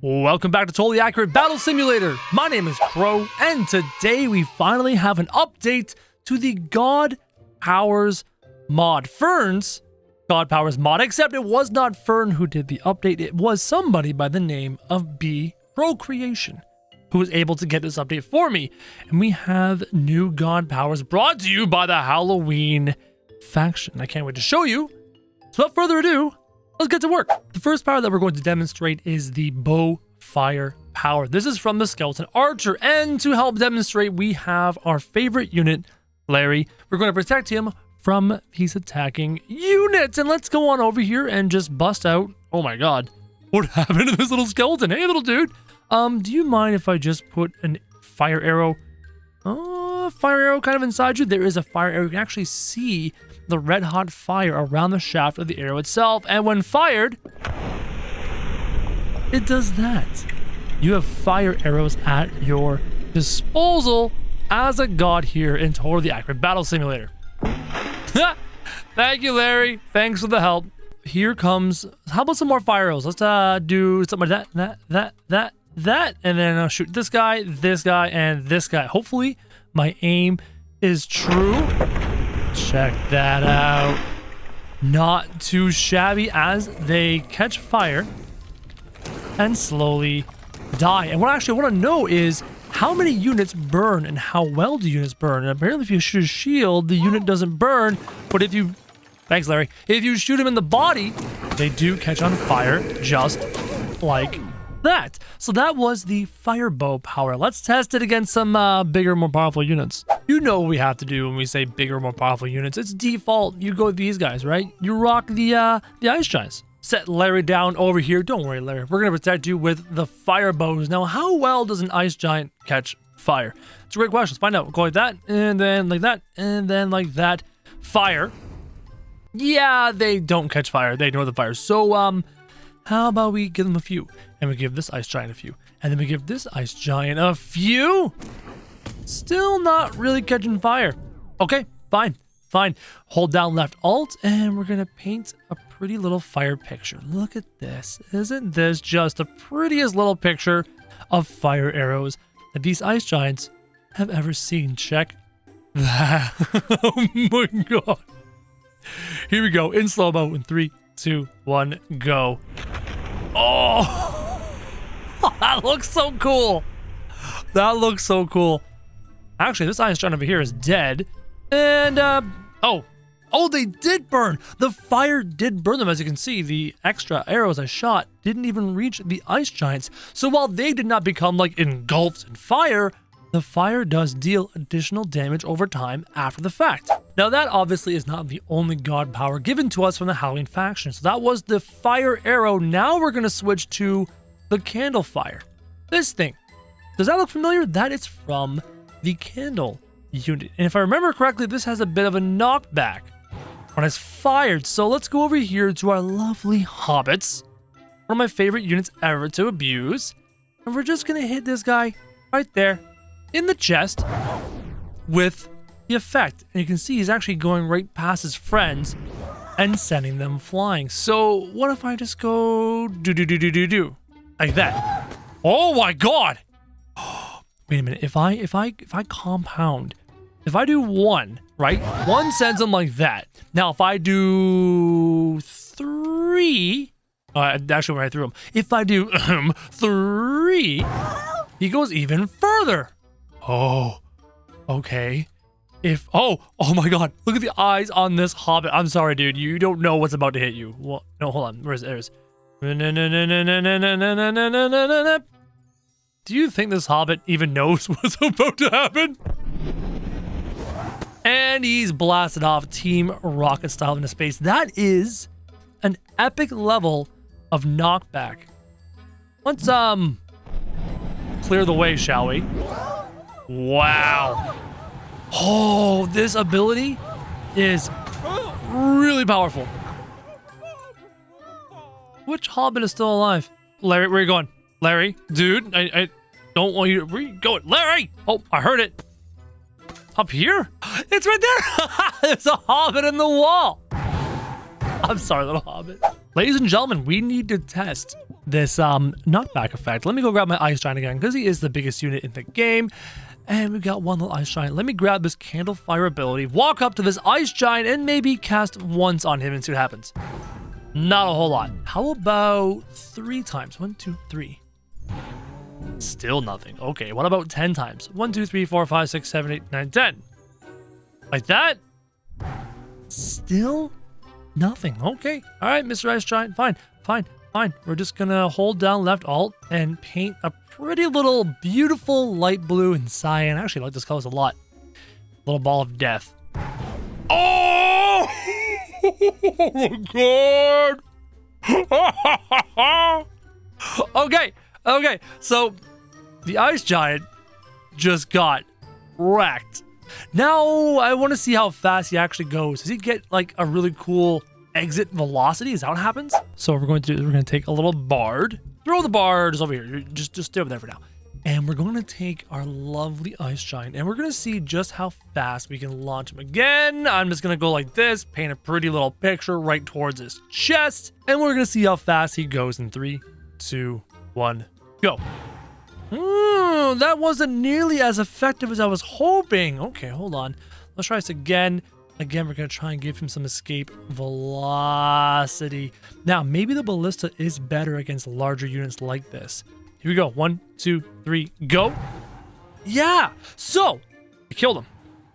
Welcome back to Totally Accurate Battle Simulator. My name is Crow, and today we finally have an update to the God Powers mod. Fern's God Powers mod, except it was not Fern who did the update. It was somebody by the name of B Procreation who was able to get this update for me. And we have new God Powers brought to you by the Halloween faction. I can't wait to show you. So without further ado, let's get to work. The first power that we're going to demonstrate is the bow fire power. This is from the skeleton archer, and to help demonstrate, we have our favorite unit, Larry. We're going to protect him from these attacking units, and let's go on over here and just bust out. Oh my god, what happened to this little skeleton? Hey, little dude. Do you mind if I just put a fire arrow? Fire arrow kind of inside you. There is a fire arrow. You can actually see the red hot fire around the shaft of the arrow itself, and when fired, it does that. You have fire arrows at your disposal as a god here in Totally Accurate Battle Simulator. Thank you, Larry. Thanks for the help. Here comes, how about some more fire arrows? Let's do something like that, and then I'll shoot this guy, and this guy. Hopefully my aim is true. Check that out. Not too shabby as they catch fire and slowly die. And what I actually want to know is how many units burn and how well do units burn. And apparently if you shoot a shield, the unit doesn't burn. But if you, thanks Larry, if you shoot them in the body, they do catch on fire just like that. So that was the fire bow power. Let's test it against some bigger, more powerful units. You know what we have to do when we say bigger, more powerful units. It's default. You go with these guys, right? You rock the ice giants. Set Larry down over here. Don't worry, Larry. We're gonna protect you with the fire bows. Now, how well does an ice giant catch fire? It's a great question. Let's find out. We'll go like that, and then like that, and then like that. Fire. Yeah, they don't catch fire. They ignore the fire. So, how about we give them a few? And we give this ice giant a few. And then we give this ice giant a few. Still not really catching fire. Okay, fine. Hold down left alt, and we're gonna paint a pretty little fire picture. Look at this. Isn't this just the prettiest little picture of fire arrows that these ice giants have ever seen? Check that. Oh my god. Here we go, in slow-mo, in 3, 2, 1, go. Oh, that looks so cool. That looks so cool. Actually, this ice giant over here is dead. And, oh, they did burn. The fire did burn them. As you can see, the extra arrows I shot didn't even reach the ice giants. So while they did not become, like, engulfed in fire, the fire does deal additional damage over time after the fact. Now, that obviously is not the only god power given to us from the Halloween faction. So that was the fire arrow. Now we're going to switch to the candle fire. This thing. Does that look familiar? That is from the candle unit. And if I remember correctly, this has a bit of a knockback when it's fired. So let's go over here to our lovely hobbits. One of my favorite units ever to abuse. And we're just going to hit this guy right there in the chest with the effect. And you can see he's actually going right past his friends and sending them flying. So what if I just go do like that? Oh my god. Wait a minute. If I compound, if I do 1, right? 1 sends him like that. Now if I do 3, actually when I threw him, if I do 3, he goes even further. Oh, okay. Oh my god, look at the eyes on this hobbit. I'm sorry, dude. You don't know what's about to hit you. Well, no, hold on. Where's it? Do you think this hobbit even knows what's about to happen? And he's blasted off Team Rocket style into space. That is an epic level of knockback. Let's clear the way, shall we? Wow. Oh, this ability is really powerful. Which hobbit is still alive? Larry, where are you going? Larry, dude, I don't want you to... Where are you going? Larry! Oh, I heard it. Up here? It's right there! There's a hobbit in the wall! I'm sorry, little hobbit. Ladies and gentlemen, we need to test this knockback effect. Let me go grab my Ice Giant again because he is the biggest unit in the game. And we got one little Ice Giant. Let me grab this Candle Fire ability, walk up to this Ice Giant, and maybe cast once on him and see what happens. Not a whole lot. How about 3 times? 1, 2, 3. Still nothing. Okay, what about 10 times? 1, 2, 3, 4, 5, 6, 7, 8, 9, 10. Like that? Still nothing. Okay. All right, Mr. Ice Giant. Fine. We're just gonna hold down left alt and paint a pretty little beautiful light blue and cyan. I actually like this colors a lot. Little ball of death. Oh! Oh my god! Okay. So the Ice Giant just got wrecked. Now I want to see how fast he actually goes. Does he get like a really cool exit velocity? Is that what happens? So what we're going to do is we're going to take a little bard. Throw the bards over here. Just stay over there for now. And we're going to take our lovely Ice Giant and we're going to see just how fast we can launch him again. I'm just going to go like this, paint a pretty little picture right towards his chest. And we're going to see how fast he goes in 3, 2, 1, go. That wasn't nearly as effective as I was hoping. Okay, hold on. Let's try this again. Again, we're going to try and give him some escape velocity. Now, maybe the ballista is better against larger units like this. Here we go. 1, 2, 3, go. Yeah. So, I killed him.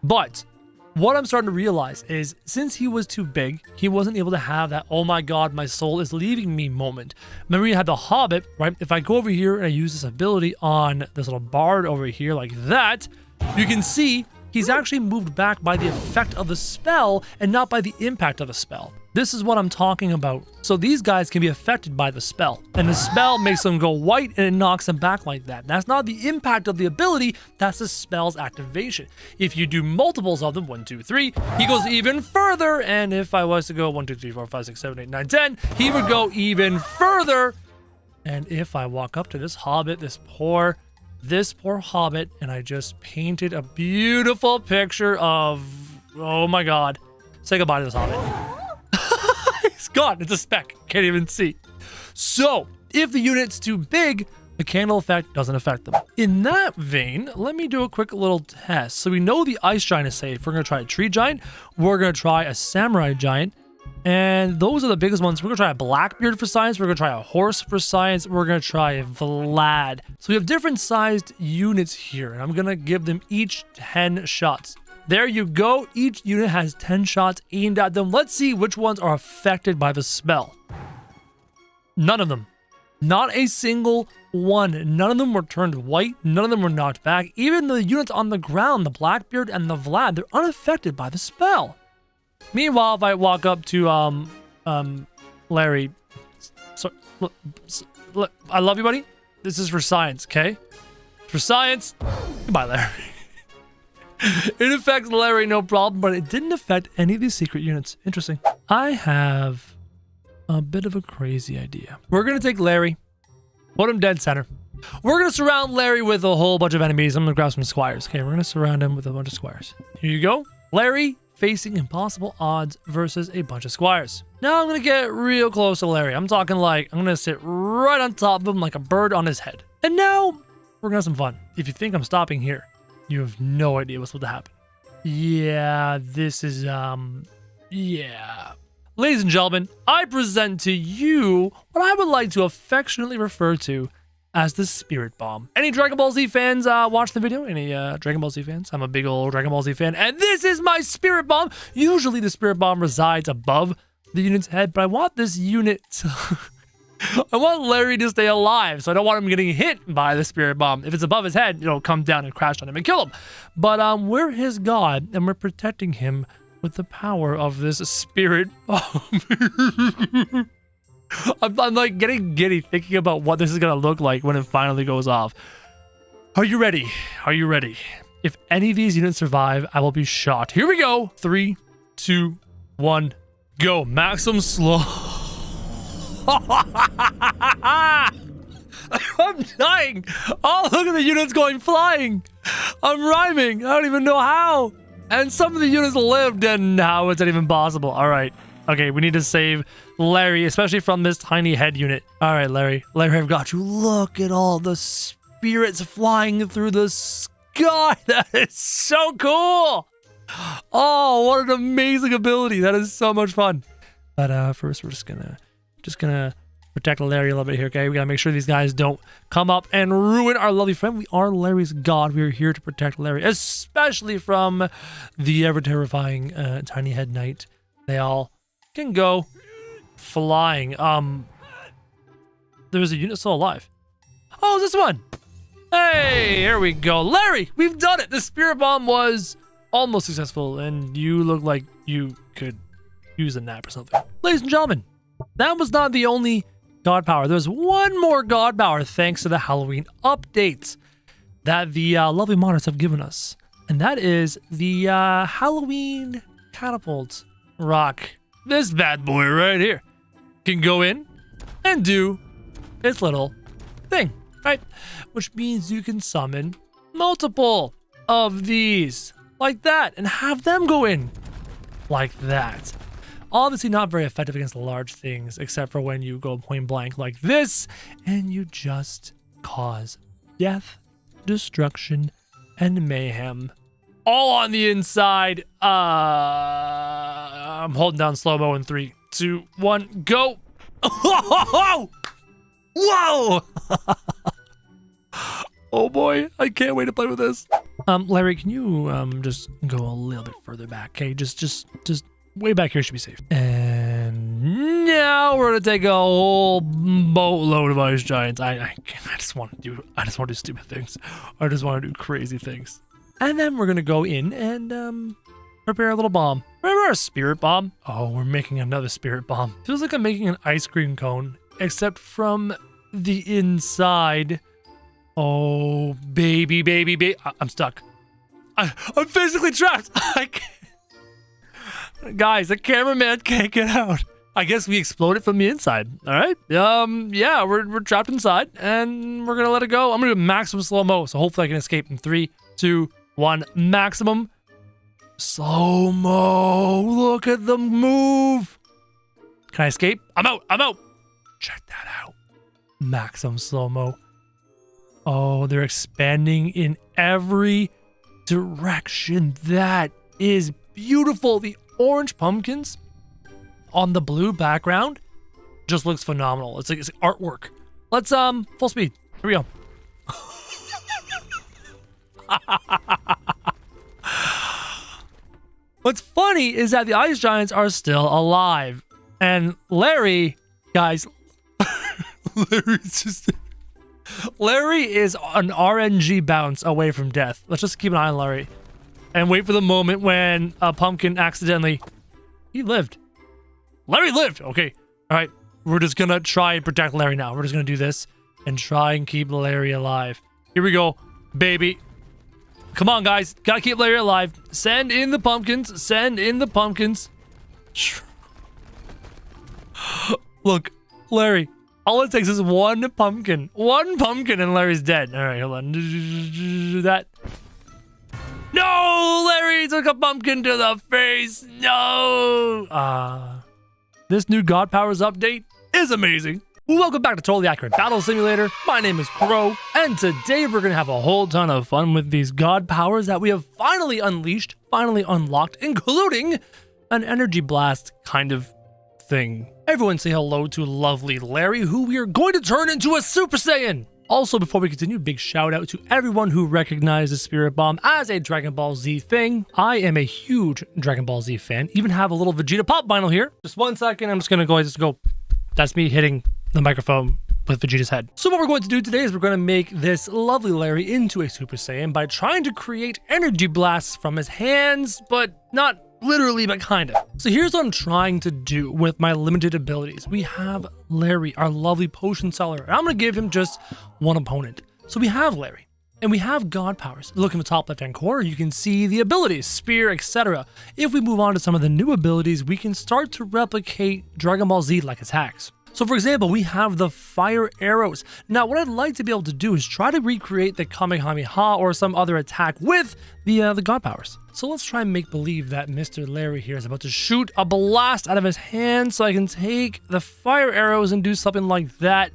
But what I'm starting to realize is since he was too big, he wasn't able to have that, oh my god, my soul is leaving me moment. Remember you had the Hobbit, right? If I go over here and I use this ability on this little bard over here like that, you can see he's actually moved back by the effect of the spell and not by the impact of the spell. This is what I'm talking about. So these guys can be affected by the spell, and the spell makes them go white and it knocks them back like that. That's not the impact of the ability, that's the spell's activation. If you do multiples of them, 1, 2, 3, he goes even further. And if I was to go 1, 2, 3, 4, 5, 6, 7, 8, 9, 10, he would go even further. And if I walk up to this hobbit, this poor hobbit, and I just painted a beautiful picture of, oh my god, say goodbye to this hobbit. It's gone. It's a speck. Can't even see. So if the unit's too big, the candle effect doesn't affect them. In that vein, let me do a quick little test. So we know the Ice Giant is safe. We're going to try a Tree Giant. We're going to try a Samurai Giant. And those are the biggest ones. We're going to try a Blackbeard for science. We're going to try a Horse for science. We're going to try a Vlad. So we have different sized units here, and I'm going to give them each 10 shots. There you go. Each unit has 10 shots aimed at them. Let's see which ones are affected by the spell. None of them. Not a single one. None of them were turned white. None of them were knocked back. Even the units on the ground, the Blackbeard and the Vlad, they're unaffected by the spell. Meanwhile, if I walk up to Larry, look, I love you, buddy. This is for science, okay? For science. Goodbye, Larry. It affects Larry, no problem, but it didn't affect any of these secret units. Interesting. I have a bit of a crazy idea. We're gonna take Larry, put him dead center. We're gonna surround Larry with a whole bunch of enemies. I'm gonna grab some squires. Okay, we're gonna surround him with a bunch of squires. Here you go. Larry facing impossible odds versus a bunch of squires. Now I'm gonna get real close to Larry. I'm talking like I'm gonna sit right on top of him like a bird on his head. And now we're gonna have some fun. If you think I'm stopping here, you have no idea what's about to happen. Yeah, this is yeah. Ladies and gentlemen, I present to you what I would like to affectionately refer to as the Spirit Bomb. Any Dragon Ball Z fans watch the video? Any Dragon Ball Z fans? I'm a big old Dragon Ball Z fan, and this is my Spirit Bomb. Usually the Spirit Bomb resides above the unit's head, but I want this unit to I want Larry to stay alive, so I don't want him getting hit by the Spirit Bomb. If it's above his head, it'll come down and crash on him and kill him. But we're his god, and we're protecting him with the power of this Spirit Bomb. I'm like getting giddy thinking about what this is gonna look like when it finally goes off. Are you ready? Are you ready? If any of these units survive, I will be shocked. Here we go. 3, 2, 1, go. Maximum slow. I'm dying. Oh, look at the units going flying. I'm rhyming. I don't even know how. And some of the units lived, and how is that even possible? All right. Okay, we need to save Larry, especially from this tiny head unit. All right, Larry. Larry, I've got you. Look at all the spirits flying through the sky. That is so cool. Oh, what an amazing ability. That is so much fun. But first, we're just gonna protect Larry a little bit here, okay? We gotta make sure these guys don't come up and ruin our lovely friend. We are Larry's god. We are here to protect Larry, especially from the ever-terrifying tiny head knight. They all can go flying. There's a unit still alive. Oh, this one. Hey, here we go. Larry, we've done it. The spirit bomb was almost successful, and you look like you could use a nap or something. Ladies and gentlemen, that was not the only god power. There's one more god power thanks to the Halloween updates that the lovely modders have given us. And that is the Halloween catapult rock. This bad boy right here can go in and do its little thing, right? Which means you can summon multiple of these like that and have them go in like that. Obviously not very effective against large things, except for when you go point blank like this and you just cause death, destruction, and mayhem. All on the inside. I'm holding down slow-mo in 3, 2, 1, go. Whoa! Oh boy, I can't wait to play with this. Larry, can you just go a little bit further back, okay? Just way back here should be safe. And now we're gonna take a whole boatload of ice giants. I just want to do stupid things. I just want to do crazy things. And then we're gonna go in and prepare a little bomb. Remember our spirit bomb? Oh, we're making another spirit bomb. Feels like I'm making an ice cream cone, except from the inside. Oh, baby. I'm stuck. I'm physically trapped. I can't. Guys, the cameraman can't get out. I guess we exploded from the inside. All right. Yeah, we're trapped inside, and we're gonna let it go. I'm gonna do maximum slow-mo, so hopefully I can escape in 3, 2, 1. Maximum slow-mo. Look at the move. Can I escape? I'm out. Check that out. Maximum slow-mo. Oh, they're expanding in every direction. That is beautiful. The orange pumpkins on the blue background just looks phenomenal. It's like artwork. Let's full speed. Here we go. What's funny is that the ice giants are still alive, and Larry, guys, Larry is an RNG bounce away from death. Let's just keep an eye on Larry and wait for the moment when a pumpkin accidentally... He lived. Larry lived! Okay. Alright. We're just gonna try and protect Larry now. We're just gonna do this and try and keep Larry alive. Here we go, baby. Come on, guys. Gotta keep Larry alive. Send in the pumpkins. Send in the pumpkins. Look, Larry. All it takes is one pumpkin. One pumpkin and Larry's dead. Alright, hold on. That... No! Larry took a pumpkin to the face! No! This new God Powers update is amazing. Welcome back to Totally Accurate Battle Simulator. My name is Crow, and today we're gonna have a whole ton of fun with these God Powers that we have finally unleashed, finally unlocked, including an energy blast kind of thing. Everyone say hello to lovely Larry, who we are going to turn into a Super Saiyan! Also, before we continue, big shout out to everyone who recognized the Spirit Bomb as a Dragon Ball Z thing. I am a huge Dragon Ball Z fan. Even have a little Vegeta pop vinyl here. Just 1 second, I'm just gonna go. That's me hitting the microphone with Vegeta's head. So what we're going to do today is we're going to make this lovely Larry into a Super Saiyan by trying to create energy blasts from his hands, but not literally, but kinda. So here's what I'm trying to do with my limited abilities. We have Larry, our lovely potion seller, and I'm gonna give him just one opponent. So we have Larry, and we have God powers. Look in the top left-hand corner, you can see the abilities, spear, etc. If we move on to some of the new abilities, we can start to replicate Dragon Ball Z-like attacks. So for example, we have the fire arrows. Now, what I'd like to be able to do is try to recreate the Kamehameha or some other attack with the god powers. So let's try and make believe that Mr. Larry here is about to shoot a blast out of his hand so I can take the fire arrows and do something like that.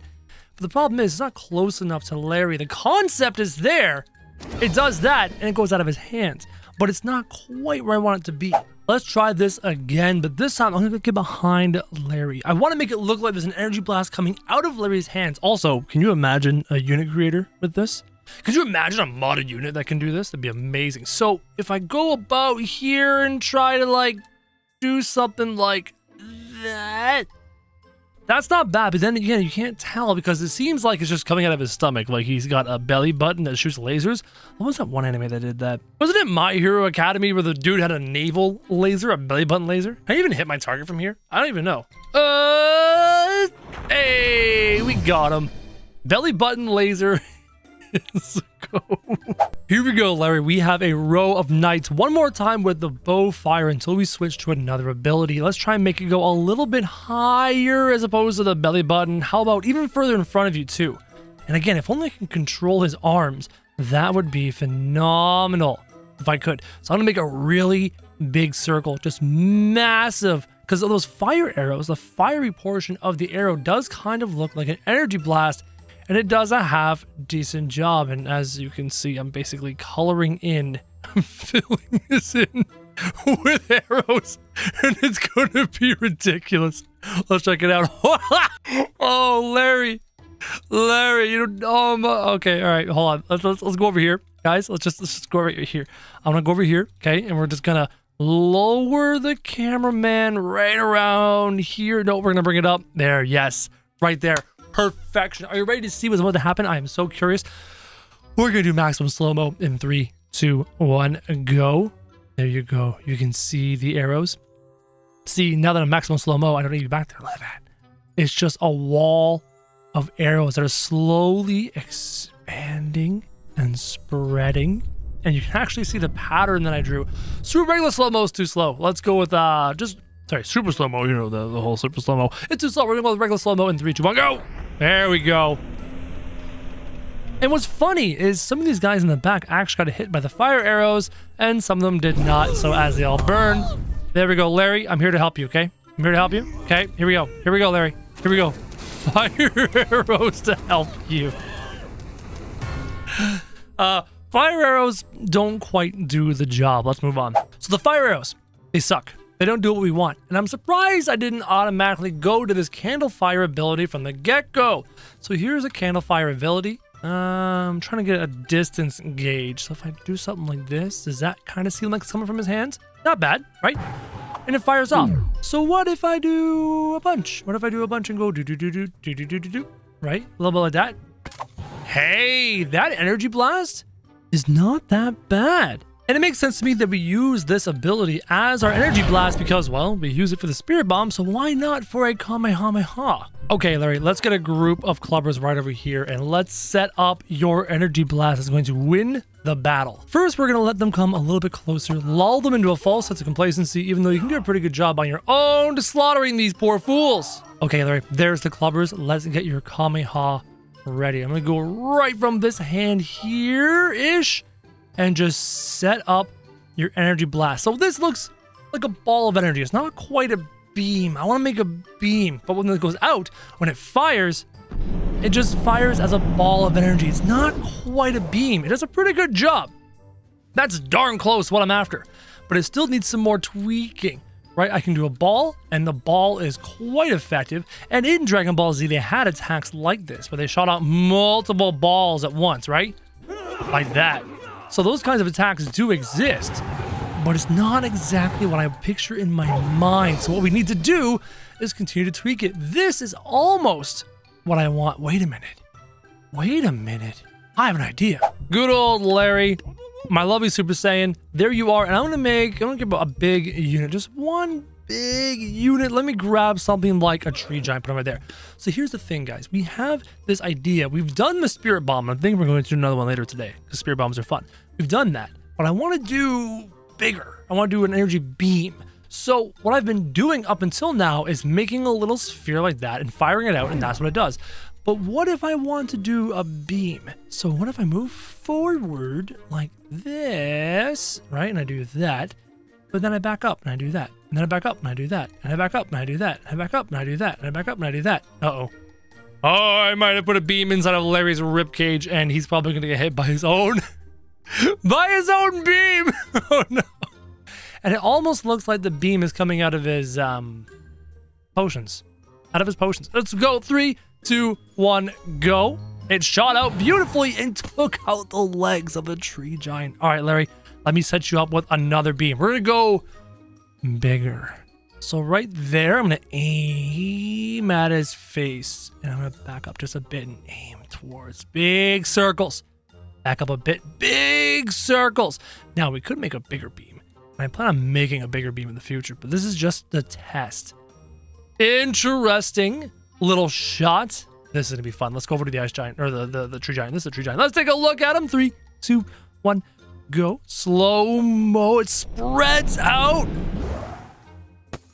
But the problem is, it's not close enough to Larry. The concept is there. It does that, and it goes out of his hands. But it's not quite where I want it to be. Let's try this again, but this time I'm going to get behind Larry. I want to make it look like there's an energy blast coming out of Larry's hands. Also, can you imagine a unit creator with this? Could you imagine a modded unit that can do this? That'd be amazing. So if I go about here and try to like do something like that, that's not bad. But then again, you can't tell because it seems like it's just coming out of his stomach. Like he's got a belly button that shoots lasers. What was that one anime that did that? Wasn't it My Hero Academy where the dude had a navel laser, a belly button laser? Can I even hit my target from here? I don't even know. Hey, we got him. Belly button laser. Let's go. Here we go, Larry. We have a row of knights. One more time with the bow fire until we switch to another ability. Let's try and make it go a little bit higher as opposed to the belly button. How about even further in front of you too? And again, if only I can control his arms, that would be phenomenal if I could. So I'm gonna make a really big circle, just massive, because of those fire arrows. The fiery portion of the arrow does kind of look like an energy blast, and it does a half decent job. And as you can see, I'm basically coloring in, I'm filling this in with arrows, and it's gonna be ridiculous. Let's check it out. Oh, Larry, you don't. Okay, all right, hold on. Let's go over here, guys. Let's just go right here. I'm gonna go over here, okay, and we're just gonna lower the cameraman right around here. No, we're gonna bring it up there. Yes, right there. Perfection. Are you ready to see what's about to happen? I am so curious. We're gonna do maximum slow-mo in 3, 2, 1, go. There you go. You can see the arrows. See, now that I'm maximum slow-mo, I don't need to be back there. Look at that. It's just a wall of arrows that are slowly expanding and spreading. And you can actually see the pattern that I drew. Super regular slow-mo is too slow. Let's go with super slow-mo, you know, the whole super slow-mo. It's too slow. We're gonna go with regular slow-mo in 3, 2, 1, go! There we go. And what's funny is some of these guys in the back actually got hit by the fire arrows, and some of them did not. So as they all burn, there we go. Larry, I'm here to help you, okay? I'm here to help you. Okay, here we go. Here we go, Larry. Here we go. Fire arrows to help you. Fire arrows don't quite do the job. Let's move on. So the fire arrows, they suck. They don't do what we want. And I'm surprised I didn't automatically go to this candle fire ability from the get-go. So here's a candle fire ability. I'm trying to get a distance gauge. So if I do something like this, does that kind of seem like it's coming from his hands? Not bad, right? And it fires off. So what if I do a bunch? What if I do a bunch and go do, right? A little bit like that. Hey, that energy blast is not that bad. And it makes sense to me that we use this ability as our energy blast because, well, we use it for the spirit bomb, so why not for a Kamehameha? Okay, Larry, let's get a group of clubbers right over here and let's set up your energy blast that's going to win the battle. First, we're going to let them come a little bit closer, lull them into a false sense of complacency, even though you can do a pretty good job on your own to slaughtering these poor fools. Okay, Larry, there's the clubbers. Let's get your Kamehameha ready. I'm going to go right from this hand here-ish and just set up your energy blast. So this looks like a ball of energy. It's not quite a beam. I want to make a beam, but when it goes out, when it fires, it just fires as a ball of energy. It's not quite a beam. It does a pretty good job. That's darn close what I'm after, but it still needs some more tweaking, right? I can do a ball, and the ball is quite effective. And in Dragon Ball Z, they had attacks like this, where they shot out multiple balls at once, right? Like that. So those kinds of attacks do exist, but it's not exactly what I picture in my mind. So what we need to do is continue to tweak it. This is almost what I want. Wait a minute. I have an idea. Good old Larry, my lovely Super Saiyan. There you are. And I'm gonna give a big unit, just one big unit. Let me grab something like a tree giant, put it right there. So here's the thing, guys. We have this idea. We've done the spirit bomb. I think we're going to do another one later today because spirit bombs are fun. We've done that, but I want to do bigger. I want to do an energy beam. So what I've been doing up until now is making a little sphere like that and firing it out, and that's what it does. But what if I want to do a beam? So what if I move forward like this, right? And I do that, but then I back up and I do that. And then I back up and I do that. And I back up and I do that. And I back up and I do that. And I back up and I do that. Uh-oh. Oh, I might have put a beam inside of Larry's ribcage, and he's probably going to get hit by his own beam. Oh, no. And it almost looks like the beam is coming out of his potions. Let's go. 3, 2, 1, go. It shot out beautifully and took out the legs of a tree giant. All right, Larry, let me set you up with another beam. We're going to go bigger. So right there, I'm going to aim at his face. And I'm going to back up just a bit and aim towards big circles. Back up a bit, big circles. Now, we could make a bigger beam. I plan on making a bigger beam in the future, but this is just the test. Interesting little shot. This is going to be fun. Let's go over to the ice giant, or the tree giant. This is the tree giant. Let's take a look at him. 3, 2, 1, go. Slow-mo. It spreads out.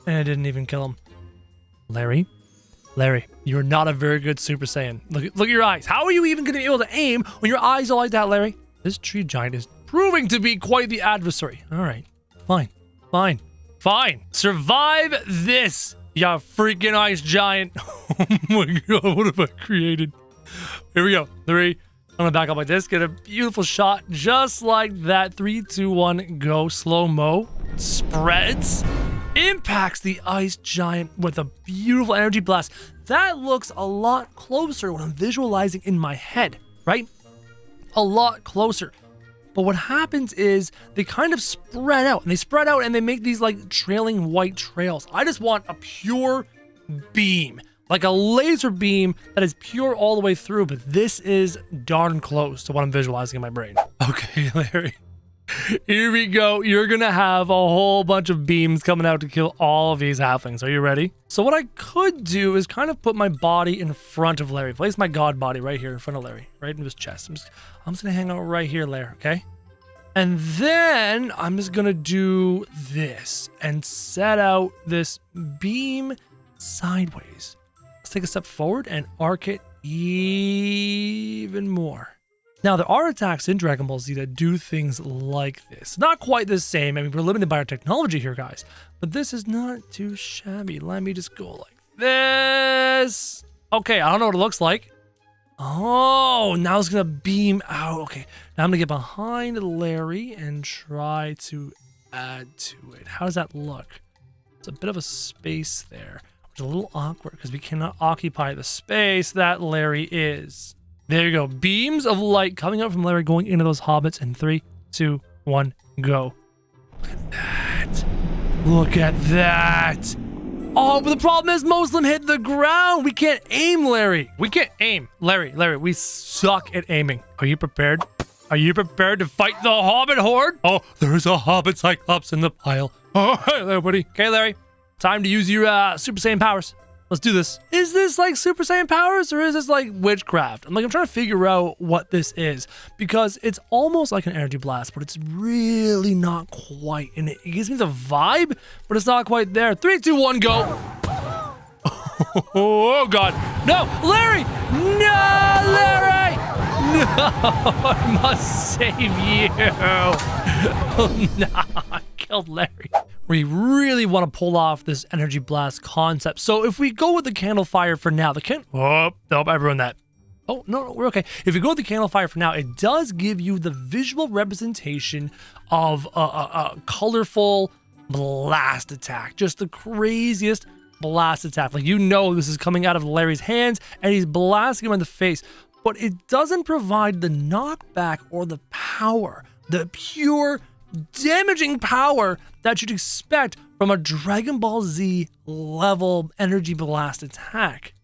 And I didn't even kill him. Larry, you're not a very good Super Saiyan. Look at your eyes. How are you even going to be able to aim when your eyes are like that, Larry? This tree giant is proving to be quite the adversary. All right. Fine. Survive this, ya freaking ice giant. Oh my god, what have I created? Here we go. 3. I'm gonna back up like this. Get a beautiful shot just like that. 3, 2, 1, go. Slow-mo. Spreads. Impacts the ice giant with a beautiful energy blast. That looks a lot closer when I'm visualizing in my head, right? A lot closer. But what happens is they kind of spread out, and they make these like trailing white trails. I just want a pure beam, like a laser beam that is pure all the way through, but this is darn close to what I'm visualizing in my brain. Okay, Larry, here we go. You're gonna have a whole bunch of beams coming out to kill all of these halflings. Are you ready? So what I could do is kind of put my body in front of Larry. Place my god body right here in front of Larry, right in his chest. I'm just gonna hang out right here, Larry, okay? And then I'm just gonna do this and set out this beam sideways. Let's take a step forward and arc it even more. Now, there are attacks in Dragon Ball Z that do things like this. Not quite the same. I mean, we're limited by our technology here, guys. But this is not too shabby. Let me just go like this. Okay, I don't know what it looks like. Oh, now it's going to beam out. Okay, now I'm going to get behind Larry and try to add to it. How does that look? It's a bit of a space there, which is a little awkward because we cannot occupy the space that Larry is. There you go. Beams of light coming out from Larry going into those hobbits in 3, 2, 1, go. Look at that. Look at that. Oh, but the problem is most of them hit the ground. We can't aim, Larry. We can't aim. Larry, we suck at aiming. Are you prepared? Are you prepared to fight the hobbit horde? Oh, there's a hobbit cyclops in the pile. Oh, hey there, buddy. Okay, Larry. Time to use your Super Saiyan powers. Let's do this. Is this like Super Saiyan powers or is this like witchcraft? I'm trying to figure out what this is because it's almost like an energy blast, but it's really not quite. And it gives me the vibe, but it's not quite there. 3, 2, 1, go. Oh, God. No, Larry. No, Larry. No, I must save you. Oh, no, I killed Larry. We really want to pull off this energy blast concept. So if we go with the candle fire for now, oh, nope, I ruined that. Oh, no, we're okay. If we go with the candle fire for now, it does give you the visual representation of a colorful blast attack. Just the craziest blast attack. Like, you know this is coming out of Larry's hands and he's blasting him in the face. But it doesn't provide the knockback or the power, the pure damaging power that you'd expect from a Dragon Ball Z level energy blast attack.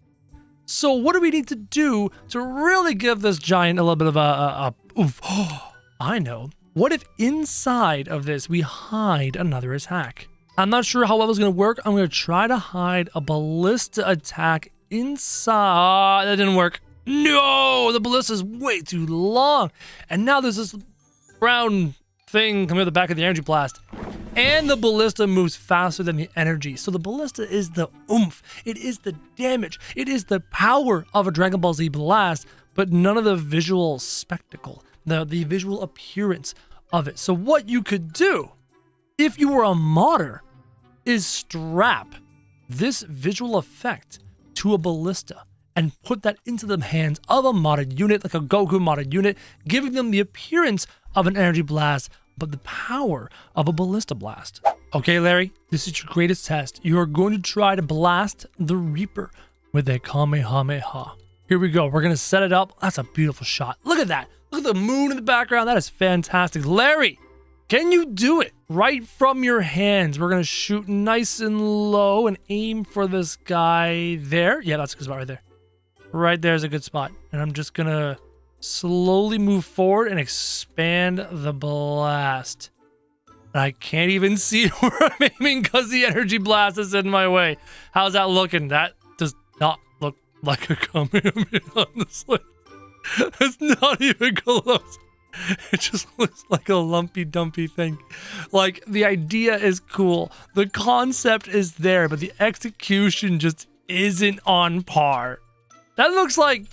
So what do we need to do to really give this giant a little bit of a oof? Oh, I know. What if inside of this we hide another attack? I'm not sure how well it's going to work. I'm going to try to hide a ballista attack inside. That didn't work. No, the ballista is way too long. And now there's this brown thing coming out the back of the energy blast. And the ballista moves faster than the energy. So the ballista is the oomph. It is the damage. It is the power of a Dragon Ball Z blast, but none of the visual spectacle, the visual appearance of it. So what you could do, if you were a modder, is strap this visual effect to a ballista and put that into the hands of a modded unit, like a Goku modded unit, giving them the appearance of an energy blast, but the power of a ballista blast. Okay, Larry, this is your greatest test. You are going to try to blast the Reaper with a Kamehameha. Here we go. We're going to set it up. That's a beautiful shot. Look at that. Look at the moon in the background. That is fantastic. Larry, can you do it? Right from your hands. We're going to shoot nice and low and aim for this guy there. Yeah, that's a good spot right there. Right there's a good spot. And I'm just going to slowly move forward and expand the blast. And I can't even see where I'm aiming because the energy blast is in my way. How's that looking? That does not look like a Kamehameha, honestly. It's not even close. It just looks like a lumpy dumpy thing. Like, the idea is cool. The concept is there, but the execution just isn't on par. That looks like,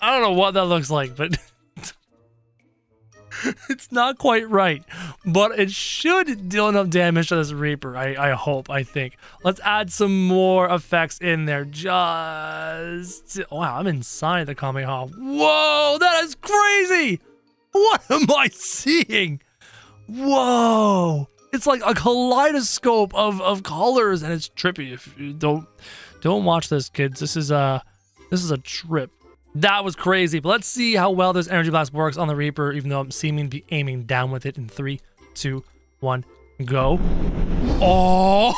I don't know what that looks like, but it's not quite right. But it should deal enough damage to this Reaper, I hope, I think. Let's add some more effects in there. Just, wow, I'm inside the Kamehameha. Whoa, that is crazy! What am I seeing? Whoa! It's like a kaleidoscope of colors, and it's trippy. If you don't watch this, kids. This is a trip. That was crazy. But let's see how well this energy blast works on the Reaper, even though I'm seeming to be aiming down with it in 3, 2, 1, go. Oh!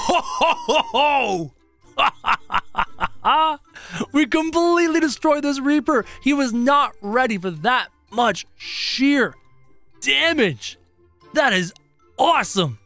We completely destroyed this Reaper. He was not ready for that much sheer damage. That is awesome.